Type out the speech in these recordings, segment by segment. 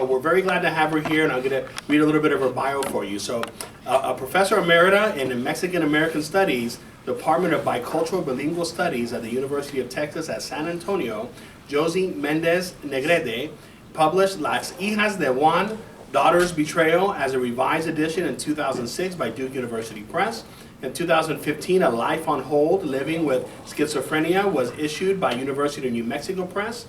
So we're very glad to have her here, and I'm going to read a little bit of her bio for you. So a professor emerita in Mexican-American Studies, Department of Bicultural Bilingual Studies at the University of Texas at San Antonio, Josie Mendez-Negrete published Las Hijas de Juan, Daughter's Betrayal as a revised edition in 2006 by Duke University Press. In 2015, A Life on Hold, Living with Schizophrenia was issued by University of New Mexico Press.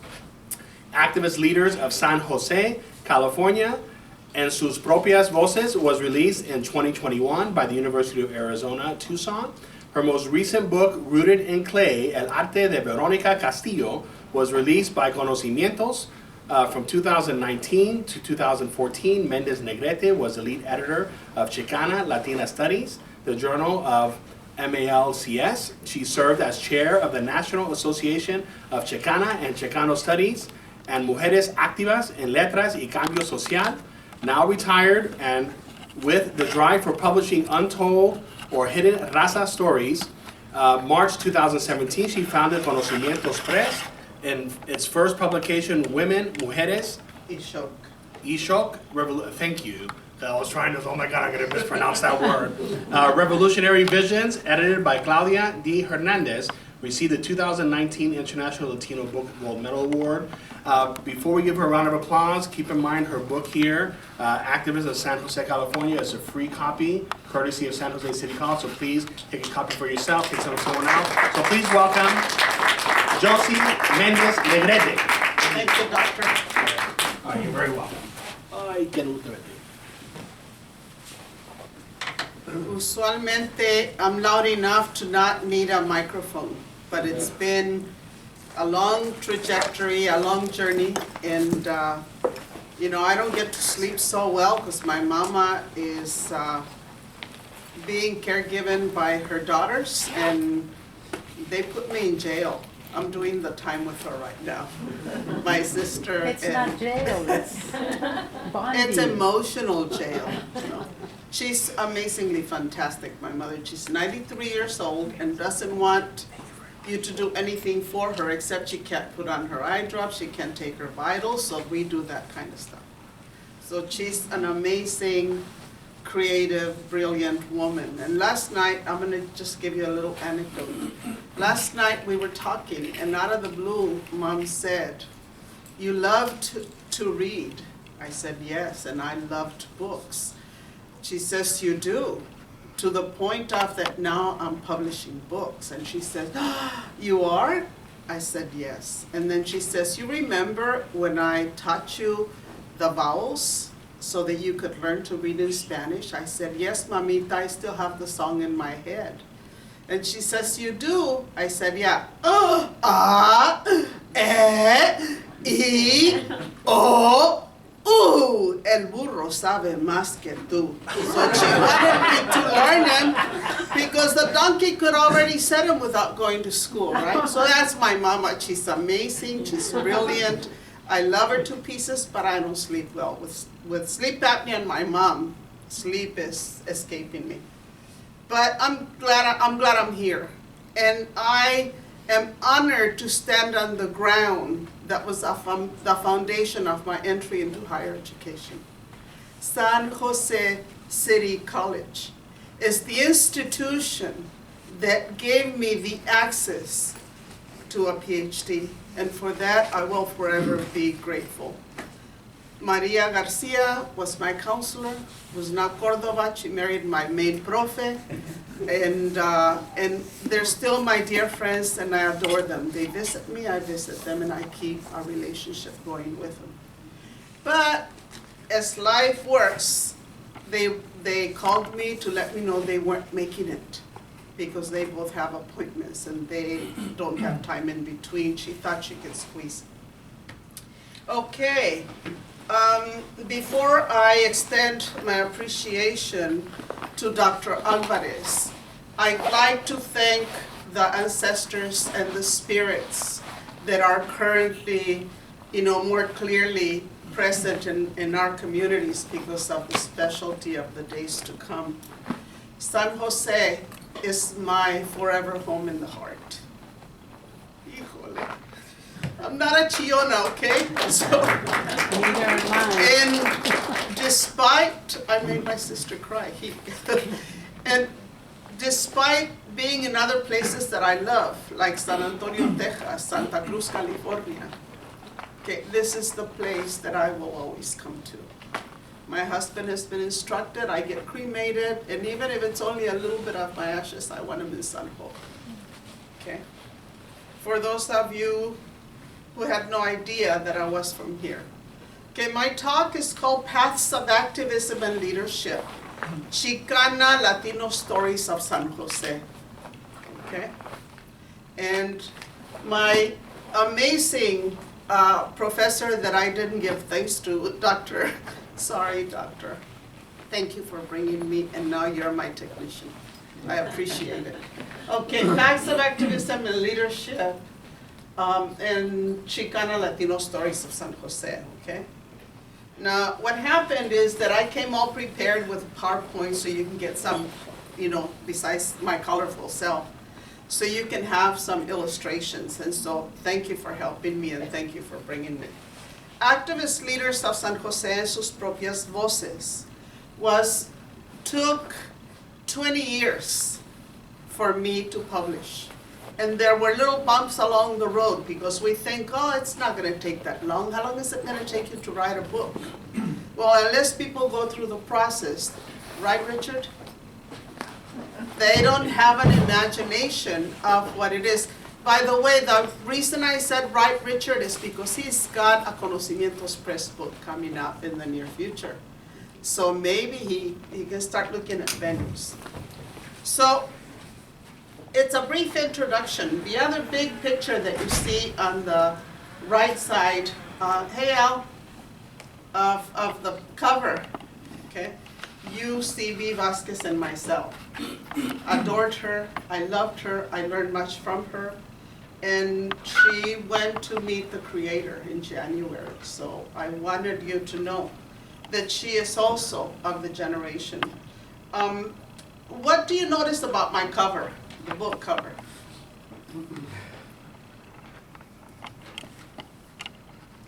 Activist Leaders of San Jose, California, and Sus Propias Voces was released in 2021 by the University of Arizona, Tucson. Her most recent book, Rooted in Clay, El Arte de Verónica Castillo, was released by Conocimientos. From 2019 to 2014, Méndez-Negrete was the lead editor of Chicana, Latina Studies, the journal of MALCS. She served as chair of the National Association of Chicana and Chicano Studies and Mujeres Activas en Letras y Cambio Social, now retired, and with the drive for publishing untold or hidden raza stories. March 2017, she founded Conocimientos Press. In its first publication, Women, Mujeres, Ishok, thank you. I was trying to, oh my God, I'm going to mispronounce that word. Revolutionary Visions, edited by Claudia D. Hernandez, received the 2019 International Latino Book Gold Medal Award. Before we give her a round of applause, keep in mind her book here, Activist of San Jose, California, is a free copy, courtesy of San Jose City College, so please take a copy for yourself, take some of someone else. So please welcome Josie Mendez-Negrete. Thank you, doctor. You're very welcome. Ay, qué gusto verte. Usualmente, I'm loud enough to not need a microphone, but it's been a long trajectory, a long journey, and you know, I don't get to sleep so well because my mama is being caregiven by her daughters, and they put me in jail. I'm doing the time with her right now. My sister. It's not jail, it's bonding. It's emotional jail. You know. She's amazingly fantastic, my mother. She's 93 years old and doesn't want you to do anything for her except she can't put on her eye drops, she can't take her vitals, so we do that kind of stuff. So she's an amazing, creative, brilliant woman. And last night, I'm gonna just give you a little anecdote. Last night we were talking, and out of the blue, Mom said, "You love to read." I said, "Yes, and I loved books." She says, "You do," to the point of that now I'm publishing books. And she says, "You are?" I said, "Yes." And then she says, "You remember when I taught you the vowels so that you could learn to read in Spanish?" I said, "Yes, mamita, I still have the song in my head." And she says, "You do?" I said, "Yeah. A, E, I, O, U. El burro sabe más que tú." So she wanted me to learn them because the donkey could already say them without going to school, right? So that's my mama. She's amazing. She's brilliant. I love her to pieces, but I don't sleep well. With sleep apnea and my mom, sleep is escaping me. But I'm glad I'm here. And I am honored to stand on the ground that was the foundation of my entry into higher education. San Jose City College is the institution that gave me the access to a PhD, and for that I will forever be grateful. Maria Garcia was my counselor, was now Cordova. She married my main profe, and they're still my dear friends, and I adore them. They visit me, I visit them, and I keep our relationship going with them. But as life works, they called me to let me know they weren't making it because they both have appointments and they don't have time in between. She thought she could squeeze. Okay. Before I extend my appreciation to Dr. Alvarez, I'd like to thank the ancestors and the spirits that are currently, more clearly present in our communities because of the specialty of the days to come. San Jose is my forever home in the heart. Híjole. I'm not a Chiona, okay? So, and I made my sister cry. And despite being in other places that I love, like San Antonio, Texas, Santa Cruz, California, okay, this is the place that I will always come to. My husband has been instructed, I get cremated, and even if it's only a little bit of my ashes, I want them in San Juan. Okay? For those of you who had no idea that I was from here. Okay, my talk is called Paths of Activism and Leadership, Chicana Latino Stories of San Jose. Okay? And my amazing professor that I didn't give thanks to, Doctor, thank you for bringing me, and now you're my technician. I appreciate it. Okay, Paths of Activism and Leadership, and Chicana Latino Stories of San Jose, okay? Now, what happened is that I came all prepared with PowerPoint so you can get some, besides my colorful self, so you can have some illustrations. And so thank you for helping me, and thank you for bringing me. Activist Leaders of San Jose en sus propias voces took 20 years for me to publish. And there were little bumps along the road because we think, oh, it's not going to take that long. How long is it going to take you to write a book? Well, unless people go through the process, right, Richard? They don't have an imagination of what it is. By the way, the reason I said right, Richard, is because he's got a Conocimientos Press book coming up in the near future. So maybe he can start looking at venues. So it's a brief introduction. The other big picture that you see on the right side, hey Al, of the cover, okay? You see V. Vasquez and myself. Adored her, I loved her, I learned much from her. And she went to meet the creator in January. So I wanted you to know that she is also of the generation. What do you notice about my cover, the book cover?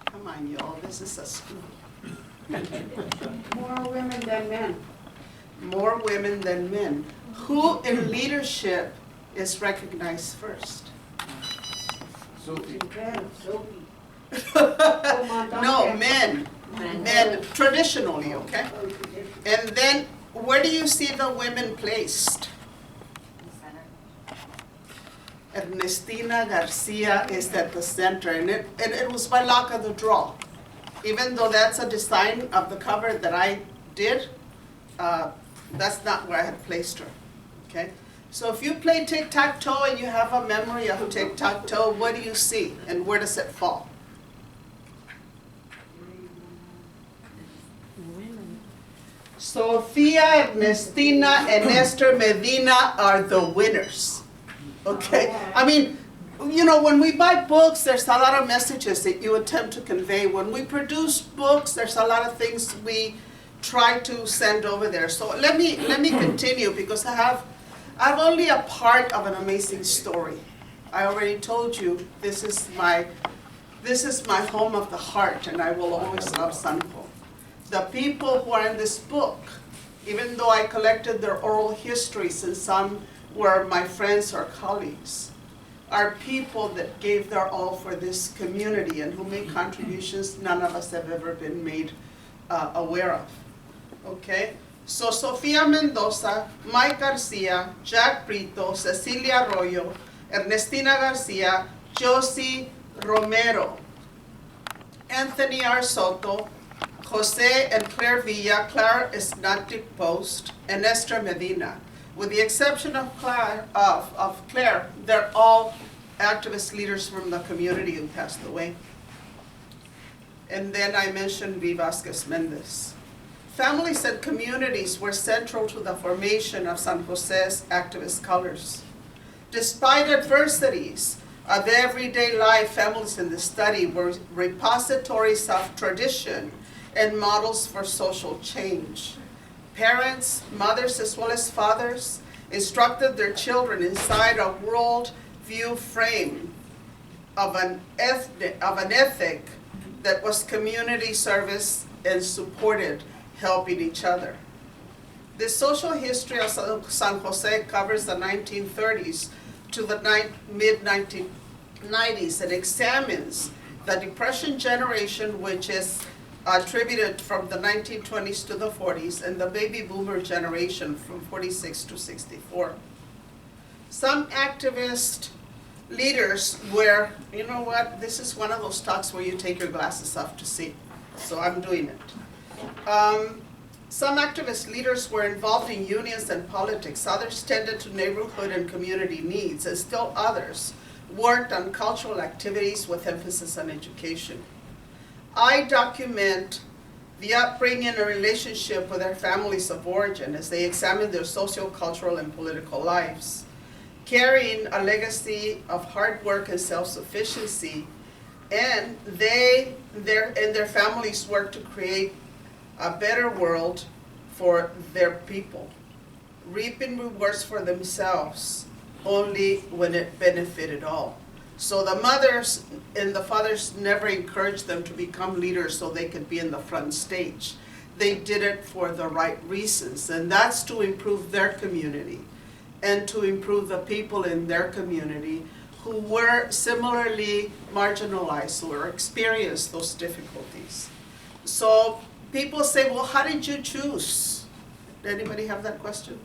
Come on, y'all, this is a school. More women than men. More women than men. Who in leadership is recognized first? Sophie. No, men. Men, traditionally, okay? And then, where do you see the women placed? Ernestina Garcia is at the center, and it was by luck of the draw. Even though that's a design of the cover that I did, that's not where I had placed her, okay? So if you play tic-tac-toe and you have a memory of tic-tac-toe, what do you see and where does it fall? Sofia, Ernestina, and Esther Medina are the winners, okay? I mean, when we buy books, there's a lot of messages that you attempt to convey. When we produce books, there's a lot of things we try to send over there. So let me continue because I have only a part of an amazing story. I already told you this is my home of the heart, and I will always love San Juan. The people who are in this book, even though I collected their oral histories and some were my friends or colleagues, are people that gave their all for this community and who made contributions none of us have ever been made aware of. Okay? So Sofia Mendoza, Mike Garcia, Jack Brito, Cecilia Arroyo, Ernestina Garcia, Josie Romero, Anthony R. Soto, Jose and Claire Villa, Claire is not deposed, and Esther Medina. With the exception of Claire, they're all activist leaders from the community who passed away. And then I mentioned V. Vasquez Mendez. Families and communities were central to the formation of San Jose's activist colors. Despite adversities of everyday life, families in the study were repositories of tradition and models for social change. Parents, mothers as well as fathers, instructed their children inside a world view frame of an ethic that was community service and supported helping each other. The social history of San Jose covers the 1930s to the mid-1990s and examines the Depression generation, which is attributed from the 1920s to the 40s, and the baby boomer generation from 46 to 64. Some activist leaders were, you know what, this is one of those talks where you take your glasses off to see, so I'm doing it. Some activist leaders were involved in unions and politics, others tended to neighborhood and community needs, and still others worked on cultural activities with emphasis on education. I document the upbringing and relationship with their families of origin as they examine their social, cultural, and political lives, carrying a legacy of hard work and self-sufficiency, and their families work to create a better world for their people, reaping rewards for themselves only when it benefited all. So the mothers and the fathers never encouraged them to become leaders so they could be in the front stage. They did it for the right reasons, and that's to improve their community and to improve the people in their community who were similarly marginalized or experienced those difficulties. So people say, well, how did you choose? Anybody have that question?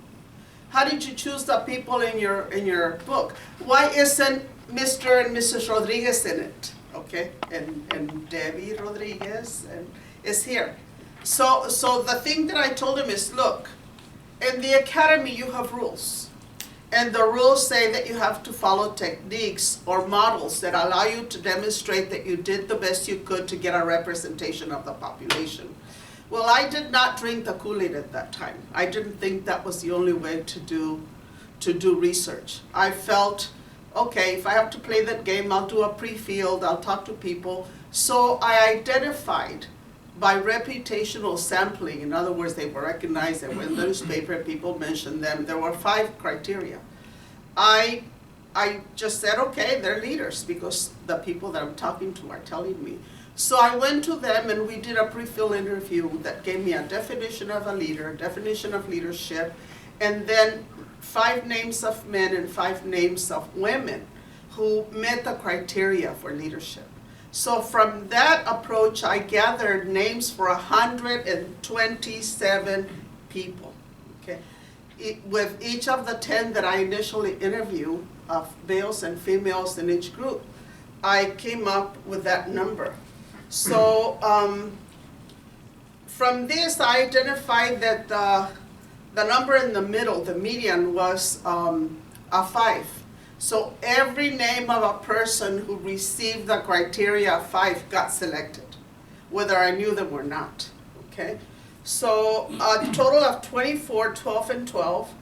How did you choose the people in your book? Why isn't Mr. and Mrs. Rodriguez in it? Okay, and Debbie Rodriguez is here. So the thing that I told him is, look, in the academy you have rules. And the rules say that you have to follow techniques or models that allow you to demonstrate that you did the best you could to get a representation of the population. Well, I did not drink the Kool-Aid at that time. I didn't think that was the only way to do research. I felt, okay, if I have to play that game, I'll do a pre-field, I'll talk to people. So I identified by reputational sampling, in other words, they were recognized, they were in the newspaper, people mentioned them. There were 5 criteria. I just said, okay, they're leaders because the people that I'm talking to are telling me. So I went to them and we did a pre-fill interview that gave me a definition of a leader, definition of leadership, and then 5 names of men and 5 names of women who met the criteria for leadership. So from that approach, I gathered names for 127 people, okay? With each of the 10 that I initially interviewed, of males and females in each group, I came up with that number. So from this, I identified that the number in the middle, the median, was a 5. So every name of a person who received the criteria of 5 got selected, whether I knew them or not, okay? So a total of 24, 12 and 12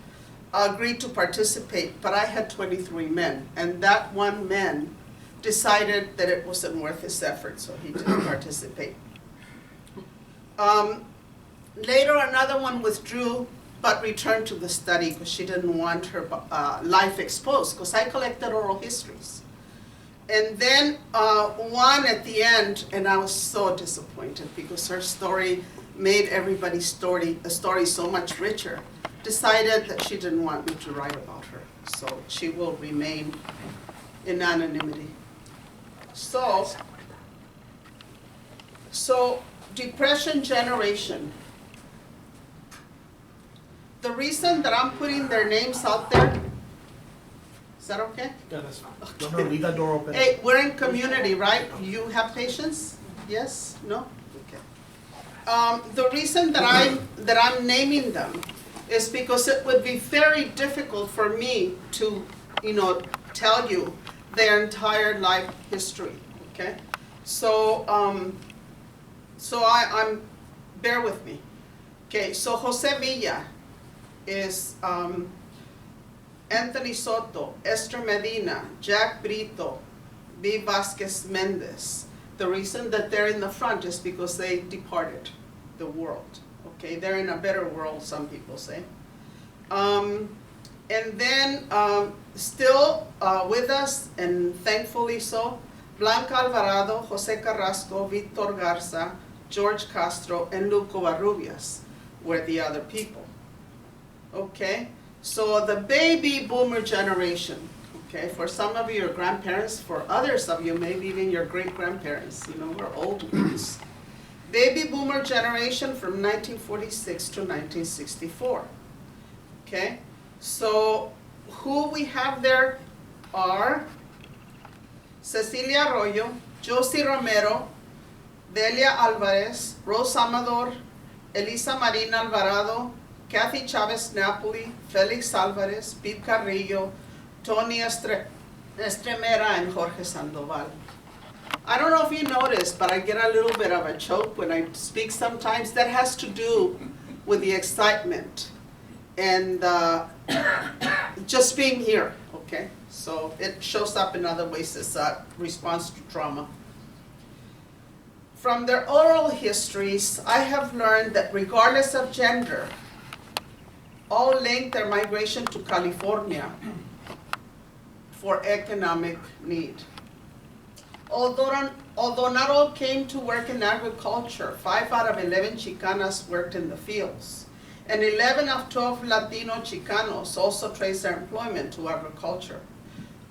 agreed to participate, but I had 23 men, and that one man decided that it wasn't worth his effort, so he didn't participate. Later, another one withdrew, but returned to the study because she didn't want her life exposed, because I collected oral histories. And then one at the end, and I was so disappointed because her story made everybody's story so much richer, decided that she didn't want me to write about her. So she will remain in anonymity. So Depression generation. The reason that I'm putting their names out there, is that okay? Yeah, that's fine. No, leave that door open. Hey, we're in community, right? You have patience? Yes? No? Okay. The reason that I'm naming them is because it would be very difficult for me to, tell you their entire life history. Okay? So I'm bear with me. Okay, so Jose Villa is Anthony Soto, Esther Medina, Jack Brito, B. Vasquez Mendez. The reason that they're in the front is because they departed the world. Okay, they're in a better world, some people say. And then still with us, and thankfully so, Blanca Alvarado, Jose Carrasco, Victor Garza, George Castro, and Luco Barrubias were the other people. Okay, so the baby boomer generation, okay, for some of you, your grandparents, for others of you, maybe even your great-grandparents, you know, we're old ones. Baby boomer generation from 1946 to 1964, okay? So who we have there are Cecilia Arroyo, Josie Romero, Delia Alvarez, Rose Amador, Elisa Marina Alvarado, Kathy Chavez Napoli, Felix Alvarez, Pete Carrillo, Tony Estremera, and Jorge Sandoval. I don't know if you noticed, but I get a little bit of a choke when I speak sometimes. That has to do with the excitement and just being here, okay? So it shows up in other ways as a response to trauma. From their oral histories, I have learned that regardless of gender, all linked their migration to California for economic need. Although not all came to work in agriculture, 5 out of 11 Chicanas worked in the fields, and 11 of 12 Latino Chicanos also traced their employment to agriculture.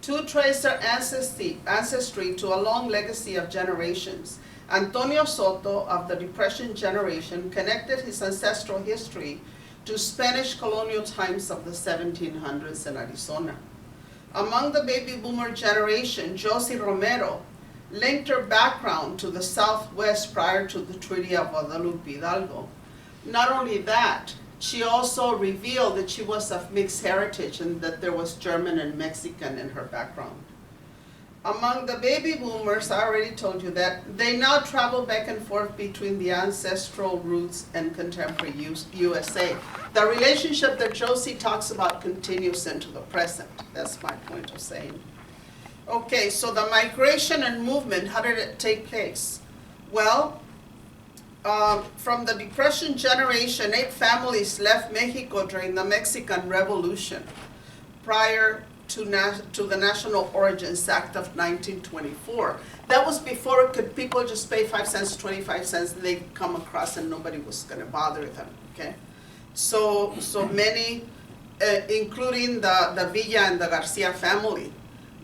2 trace their ancestry to a long legacy of generations. Antonio Soto, of the Depression generation, connected his ancestral history to Spanish colonial times of the 1700s in Arizona. Among the baby boomer generation, Josie Romero linked her background to the Southwest prior to the Treaty of Guadalupe Hidalgo. Not only that, she also revealed that she was of mixed heritage and that there was German and Mexican in her background. Among the baby boomers, I already told you that, they now travel back and forth between the ancestral roots and contemporary USA. The relationship that Josie talks about continues into the present. That's my point of saying. Okay, so the migration and movement, how did it take place? Well, from the Depression generation, 8 families left Mexico during the Mexican Revolution prior to the National Origins Act of 1924. That was before people just pay 5 cents, 25 cents, and they'd come across and nobody was gonna bother them, okay? So many, including the Villa and the Garcia family,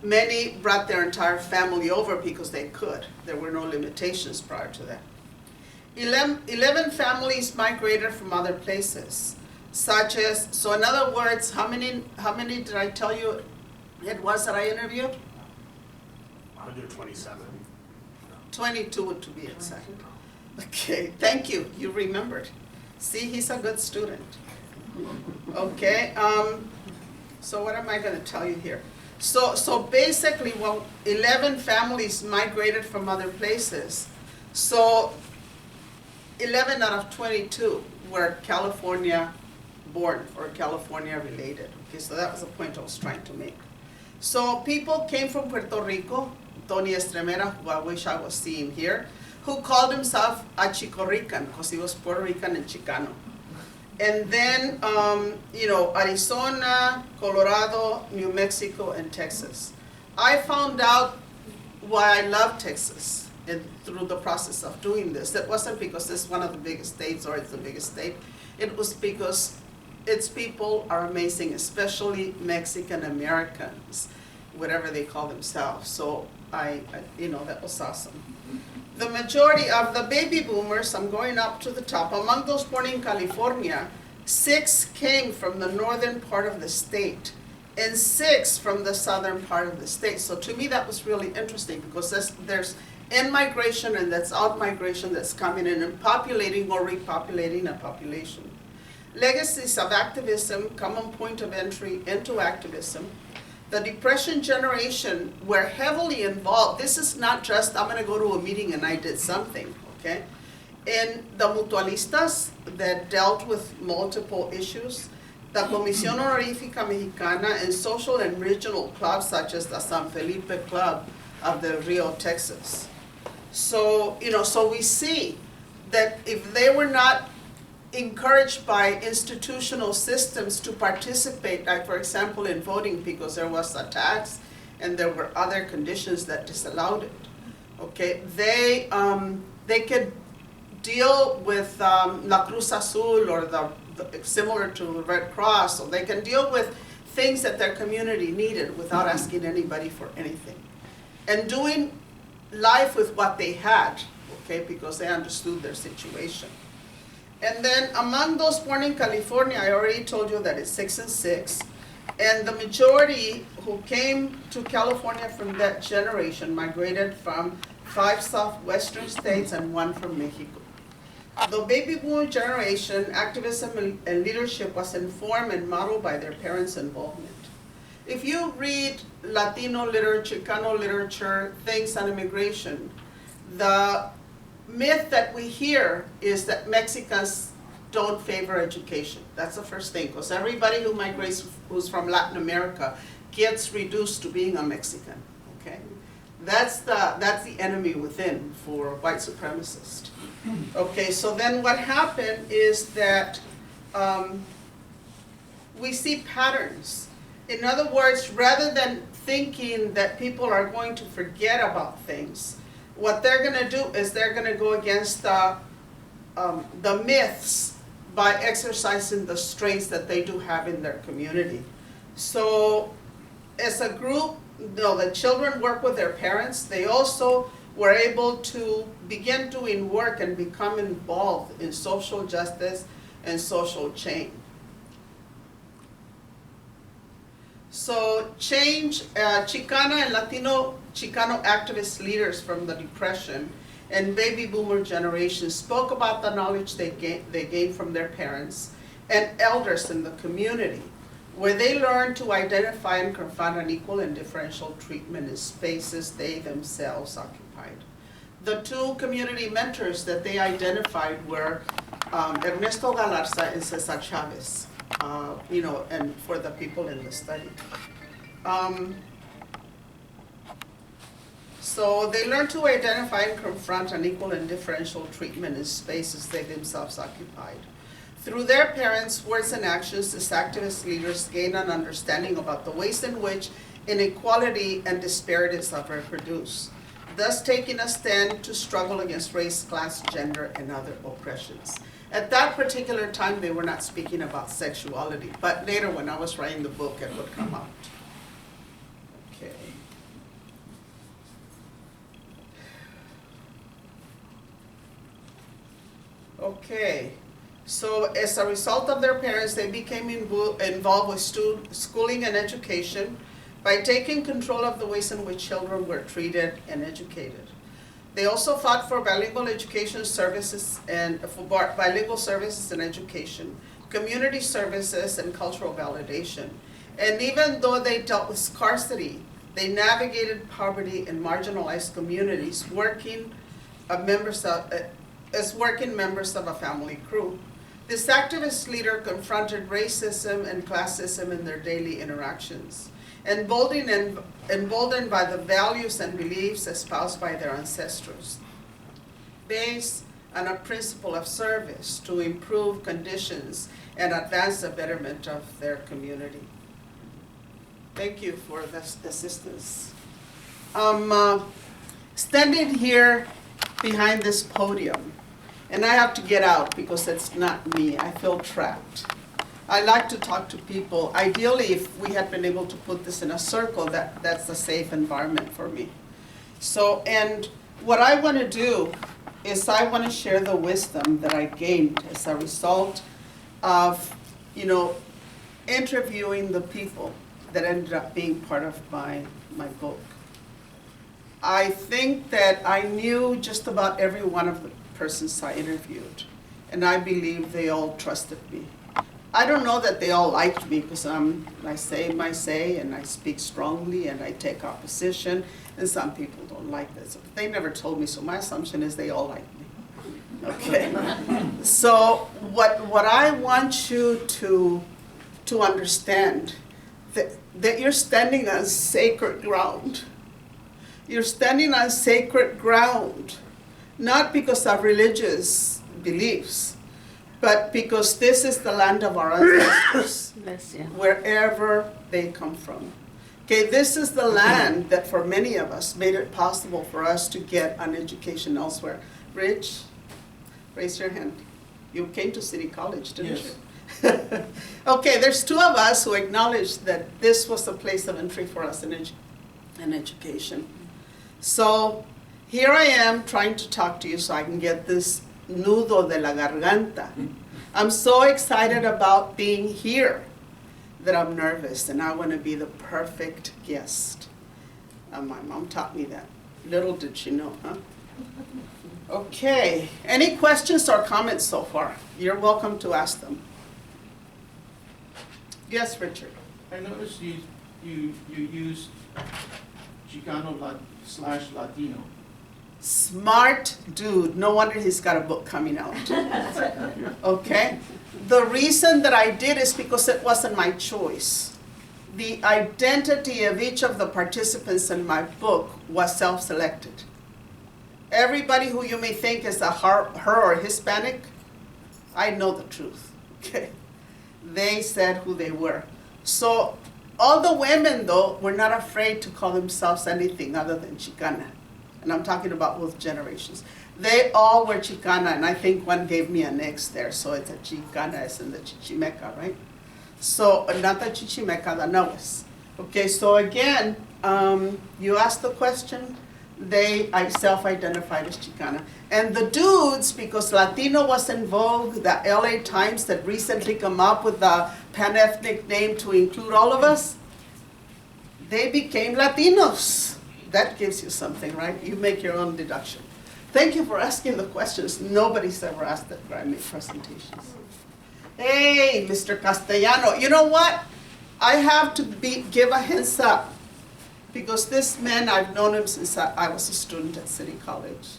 many brought their entire family over because they could. There were no limitations prior to that. 11 families migrated from other places, such as, so in other words, how many did I tell you it was that I interviewed? 127. 22 to be exact. Okay, thank you, you remembered. See, he's a good student. Okay, so what am I gonna tell you here? So basically, well, 11 families migrated from other places. So 11 out of 22 were California born or California related. Okay, so that was the point I was trying to make. So people came from Puerto Rico, Tony Estremera, who I wish I was seeing here, who called himself a Chico Rican because he was Puerto Rican and Chicano. And then, Arizona, Colorado, New Mexico, and Texas. I found out why I love Texas through the process of doing this. It wasn't because it's one of the biggest states or it's the biggest state. It was because its people are amazing, especially Mexican Americans, whatever they call themselves. So that was awesome. The majority of the baby boomers, I'm going up to the top, among those born in California, 6 came from the northern part of the state and 6 from the southern part of the state. So to me that was really interesting because there's in-migration and that's out-migration that's coming in and populating or repopulating a population. Legacies of activism, common point of entry into activism. The Depression generation were heavily involved. This is not just, I'm gonna go to a meeting and I did something, okay? And the mutualistas that dealt with multiple issues, the Comisión Honorífica Mexicana, and social and regional clubs such as the San Felipe Club of Del Rio, Texas. So, so we see that if they were not encouraged by institutional systems to participate, like for example in voting because there was a tax and there were other conditions that disallowed it, okay, they could deal with La Cruz Azul or similar to the Red Cross, so they can deal with things that their community needed without asking anybody for anything. And doing life with what they had, okay, because they understood their situation. And then among those born in California, I already told you that it's 6 and 6. And the majority who came to California from that generation migrated from 5 southwestern states and 1 from Mexico. The baby boom generation, activism and leadership was informed and modeled by their parents' involvement. If you read Latino literature, Chicano literature, things on immigration, the myth that we hear is that Mexicans don't favor education. That's the first thing, because everybody who migrates who's from Latin America gets reduced to being a Mexican, okay? That's the enemy within for white supremacists. Okay, so then what happened is that we see patterns. In other words, rather than thinking that people are going to forget about things, what they're going to do is they're going to go against the myths by exercising the strengths that they do have in their community. So as a group, the children work with their parents. They also were able to begin doing work and become involved in social justice and social change. So change, Chicana and Latino Chicano activist leaders from the Depression and baby boomer generation spoke about the knowledge they gained from their parents and elders in the community, where they learned to identify and confront unequal and differential treatment in spaces they themselves occupied. The 2 community mentors that they identified were Ernesto Galarza and Cesar Chavez, and for the people in the study. So they learned to identify and confront unequal and differential treatment in spaces they themselves occupied. Through their parents' words and actions, these activist leaders gained an understanding about the ways in which inequality and disparities are reproduced, thus taking a stand to struggle against race, class, gender, and other oppressions. At that particular time, they were not speaking about sexuality, but later when I was writing the book, it would come out. Okay. Okay, so as a result of their parents, they became involved with schooling and education by taking control of the ways in which children were treated and educated. They also fought for bilingual education services and for bilingual services and education, community services, and cultural validation. And even though they dealt with scarcity, they navigated poverty in marginalized communities, working members of a family crew. This activist leader confronted racism and classism in their daily interactions, emboldened by the values and beliefs espoused by their ancestors, based on a principle of service to improve conditions and advance the betterment of their community. Thank you for this assistance. Standing here behind this podium, and I have to get out because it's not me. I feel trapped. I like to talk to people. Ideally, if we had been able to put this in a circle, that's a safe environment for me. So, and what I want to do is I want to share the wisdom that I gained as a result of, interviewing the people that ended up being part of my book. I think that I knew just about every one of the persons I interviewed, and I believe they all trusted me. I don't know that they all liked me because I say my say and I speak strongly and I take opposition, and some people don't like this. They never told me, so my assumption is they all like me. Okay. So what I want you to understand that you're standing on sacred ground. You're standing on sacred ground, not because of religious beliefs, but because this is the land of our ancestors, wherever they come from. Okay, this is the land that for many of us made it possible for us to get an education elsewhere. Rich, Raise your hand. You came to City College, didn't Yes. you? Okay, there's two of us who acknowledge that this was a place of entry for us in education. So here I am trying to talk to you so I can get this nudo de la garganta. I'm so excited about being here that I'm nervous and I want to be the perfect guest. My mom taught me that. Little did she know, huh? Okay, any questions or comments so far? You're welcome to ask them. Yes, Richard. I noticed you used Chicano / Latino. Smart dude, no wonder he's got a book coming out. Okay? The reason that I did is because it wasn't my choice. The identity of each of the participants in my book was self-selected. Everybody who you may think is a her or Hispanic, I know the truth, okay? They said who they were. So all the women, though, were not afraid to call themselves anything other than Chicana. And I'm talking about both generations. They all were Chicana, and I think one gave me an X there, so it's a Chicana, as in the Chichimeca, right? So, not the Chichimeca, the Nahuas. Okay, so again, you asked the question, I self-identified as Chicana. And the dudes, because Latino was in vogue, the LA Times that recently come up with the pan-ethnic name to include all of us, they became Latinos. That gives you something, right? You make your own deduction. Thank you for asking the questions. Nobody's ever asked that where I make presentations. Hey, Mr. Castellano, you know what? I have to give a heads up. Because this man, I've known him since I was a student at City College.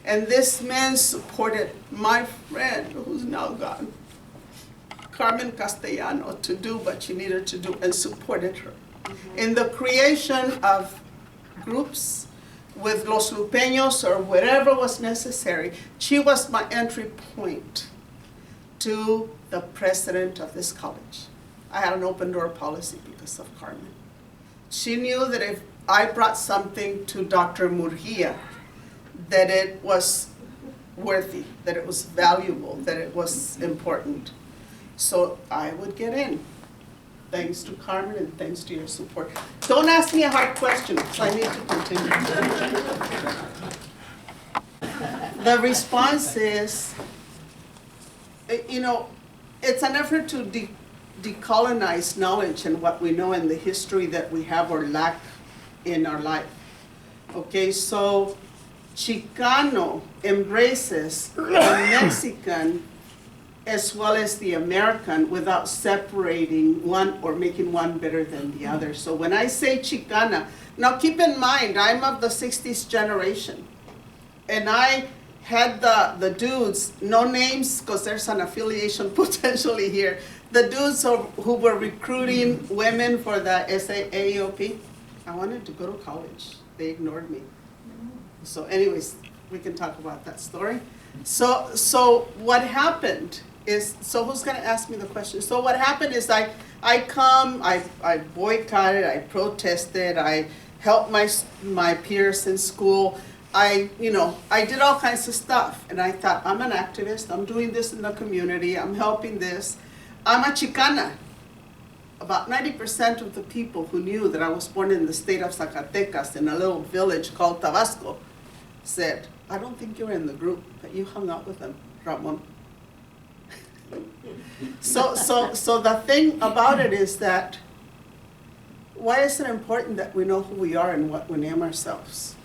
And this man supported my friend, who's now gone, Carmen Castellano, to do what she needed to do and supported her. In the creation of groups with Los Lupeños or whatever was necessary, she was my entry point to the president of this college. I had an open door policy because of Carmen. She knew that if I brought something to Dr. Murguia, that it was worthy, that it was valuable, that it was important. So I would get in, thanks to Carmen and thanks to your support. Don't ask me a hard question, so I need to continue. The response is, you know, it's an effort to decolonize knowledge and what we know and the history that we have or lack in our life. Okay, so Chicano embraces the Mexican as well as the American without separating one or making one better than the other. So when I say Chicana, now keep in mind, I'm of the 60s generation. And I had the dudes, no names because there's an affiliation potentially here, the dudes who were recruiting women for the AAOP. I wanted to go to college. They ignored me. So anyways, we can talk about that story. So what happened is, so who's gonna ask me the question? So what happened is I boycotted, I protested, I helped my peers in school. I did all kinds of stuff. And I thought, I'm an activist, I'm doing this in the community, I'm helping this. I'm a Chicana. About 90% of the people who knew that I was born in the state of Zacatecas in a little village called Tabasco said, I don't think you're in the group, but you hung out with them, Ramon. So the thing about it is that, why is it important that we know who we are and what we name ourselves?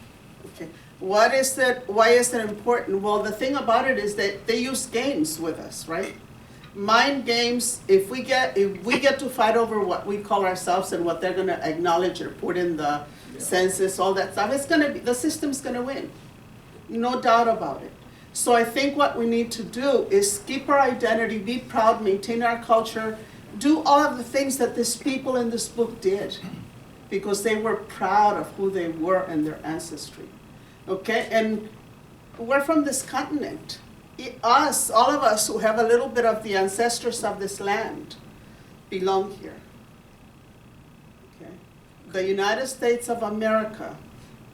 Okay. Why is it important? Well, the thing about it is that they use games with us, right? Mind games, if we get to fight over what we call ourselves and what they're gonna acknowledge or put in the census, all that stuff, the system's gonna win. No doubt about it. So I think what we need to do is keep our identity, be proud, maintain our culture, do all of the things that these people in this book did, because they were proud of who they were and their ancestry. Okay, and we're from this continent. All of us who have a little bit of the ancestors of this land belong here. Okay? The United States of America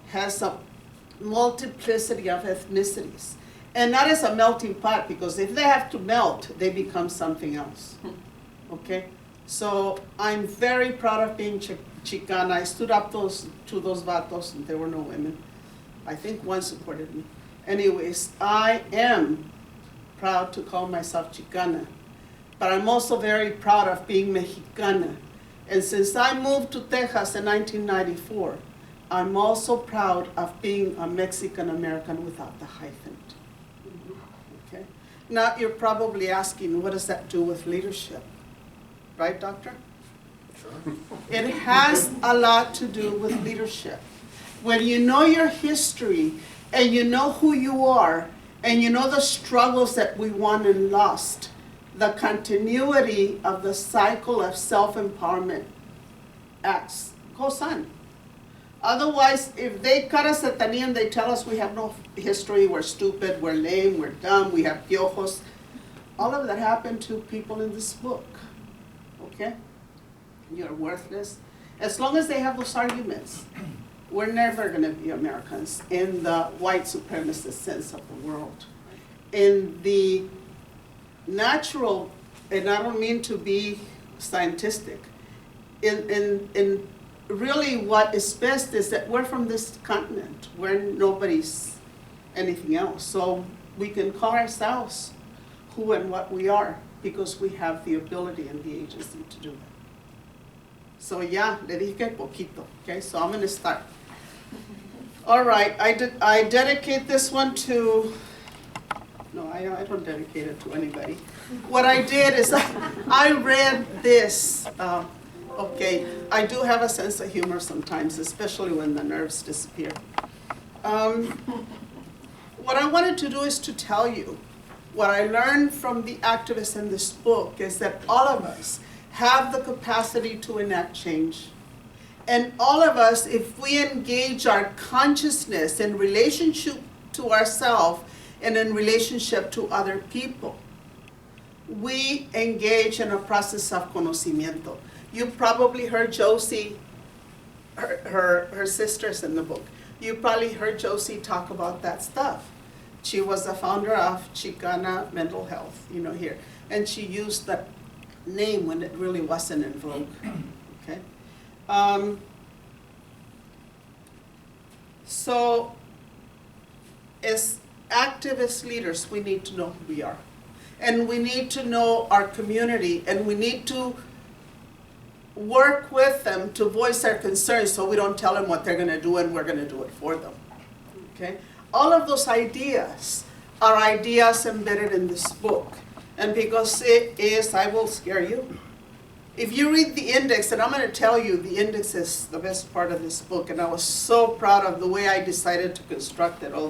has a multiplicity of ethnicities. And not as a melting pot, because if they have to melt, they become something else. Okay? So I'm very proud of being Chicana. I stood up to those vatos, and there were no women. I think one supported me. Anyways, I am proud to call myself Chicana, but I'm also very proud of being Mexicana. And since I moved to Texas in 1994, I'm also proud of being a Mexican American without the hyphen. Okay? Now you're probably asking, what does that do with leadership? Right, doctor? Sure. It has a lot to do with leadership. When you know your history and you know who you are and you know the struggles that we won and lost, the continuity of the cycle of self-empowerment goes on. Otherwise, if they cut us at the knee and they tell us we have no history, we're stupid, we're lame, we're dumb, we have piojos, all of that happened to people in this book. Okay? You're worthless. As long as they have those arguments, we're never going to be Americans in the white supremacist sense of the world. In the natural, and I don't mean to be scientific, in really what is best is that we're from this continent. We're nobody's anything else. So we can call ourselves who and what we are because we have the ability and the agency to do that. So ya, le dije poquito, okay? So I'm gonna start. All right, I dedicate this one to, no, I don't dedicate it to anybody. What I did is I read this. Okay, I do have a sense of humor sometimes, especially when the nerves disappear. What I wanted to do is to tell you what I learned from the activists in this book is that all of us have the capacity to enact change. And all of us, if we engage our consciousness in relationship to ourselves and in relationship to other people, we engage in a process of conocimiento. You probably heard Josie, her sisters in the book. You probably heard Josie talk about that stuff. She was the founder of Chicana Mental Health, here. And she used that name when it really wasn't in vogue, okay? So as activist leaders, we need to know who we are. And we need to know our community, and we need to work with them to voice our concerns so we don't tell them what they're going to do and we're going to do it for them, okay? All of those ideas are ideas embedded in this book. And because it is, I will scare you. If you read the index, and I'm going to tell you, the index is the best part of this book, and I was so proud of the way I decided to construct it, although